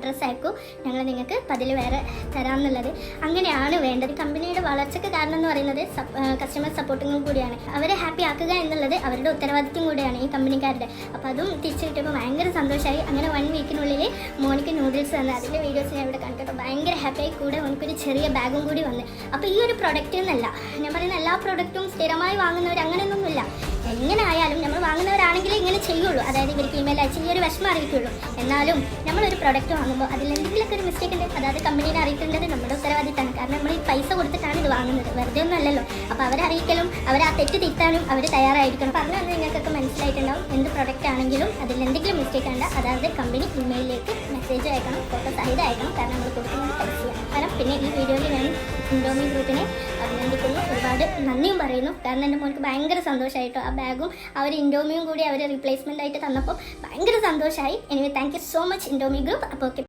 Address അയക്കൂ, ഞങ്ങൾ നിങ്ങൾക്ക് പതിൽ വേറെ തരാമെന്നുള്ളത്. അങ്ങനെയാണ് വേണ്ടത്. കമ്പനിയുടെ വളർച്ചയ്ക്ക് കാരണം എന്ന് പറയുന്നത് കസ്റ്റമർ സപ്പോർട്ടിങ്ങും കൂടിയാണ്. അവരെ ഹാപ്പി ആക്കുക എന്നുള്ളത് അവരുടെ ഉത്തരവാദിത്വം കൂടിയാണ് ഈ കമ്പനിക്കാരുടെ. അപ്പോൾ അതും തിരിച്ചു കിട്ടിയപ്പോൾ ഭയങ്കര സന്തോഷമായി. അങ്ങനെ 1 വീക്കിനുള്ളിൽ മോനിക്ക് നൂഡിൽസ് തന്നു. അതിൻ്റെ വീഡിയോസ് ഞാൻ ഇവിടെ കണ്ടിട്ട് ഭയങ്കര ഹാപ്പിയായി. കൂടെ മോനിക്കൊരു ചെറിയ ബാഗും കൂടി വന്ന്. അപ്പോൾ ഈ ഒരു പ്രൊഡക്റ്റ് എന്നല്ല ഞാൻ പറയുന്ന എല്ലാ പ്രൊഡക്റ്റും സ്ഥിരമായി വാങ്ങുന്നവർ അങ്ങനെയൊന്നുമില്ല. എങ്ങനെ ആയാലും നമ്മൾ വാങ്ങുന്നവരാണെങ്കിലേ ഇങ്ങനെ ചെയ്യുള്ളൂ. അതായത് ഇവർക്ക് ഇമെയിൽ അയച്ച് ഈ ഒരു വിഷമം അറിയിക്കുള്ളൂ. എന്നാലും നമ്മളൊരു പ്രൊഡക്റ്റ് വാങ്ങുമ്പോൾ അതിൽ എന്തെങ്കിലുമൊക്കെ ഒരു മിസ്റ്റേക്ക് ഉണ്ട്, അതായത് കമ്പനീനെ അറിയിക്കേണ്ടത് നമ്മുടെ ഉത്തരവാദിത്തമാണ്. കാരണം നമ്മൾ ഈ പൈസ കൊടുത്തിട്ടാണ് ഇത് വാങ്ങുന്നത്, വെറുതെ ഒന്നും അല്ലല്ലോ. അപ്പോൾ അവരെ അറിയിക്കലും അവർ ആ തെറ്റ് തിരുത്താനും അവർ തയ്യാറായിരിക്കണം. പറഞ്ഞു വന്ന് നിങ്ങൾക്കൊക്കെ മനസ്സിലായിട്ടുണ്ടാവും. എന്ത് പ്രൊഡക്റ്റ് ആണെങ്കിലും അതിൽ എന്തെങ്കിലും മിസ്റ്റേക്ക് ഉണ്ട്, അതായത് കമ്പനി ഇമെയിലിലേക്ക് മെസ്സേജ് അയക്കണം, ഫോട്ടോ സഹിതം അയക്കണം. കാരണം നമ്മൾ കൊടുക്കുന്നത് പൈസയാണ്. കാരണം പിന്നെ ഈ വീഡിയോയിൽ ഞാൻ ഇൻഡോമി ഗ്രൂപ്പിനെ അഭിനന്ദിക്കുന്നു, ഒരുപാട് നന്ദിയും പറയുന്നു. കാരണം എൻ്റെ മോൾക്ക് ഭയങ്കര സന്തോഷമായിട്ടോ ആ ബാഗും ആ ഒരു ഇൻഡോമിയും കൂടി അവർ റീപ്ലേസ്മെൻ്റ് ആയിട്ട് തന്നപ്പോൾ ഭയങ്കര സന്തോഷമായി. Anyway thank you so much Indomie group. അപ്പോൾ ഓക്കെ.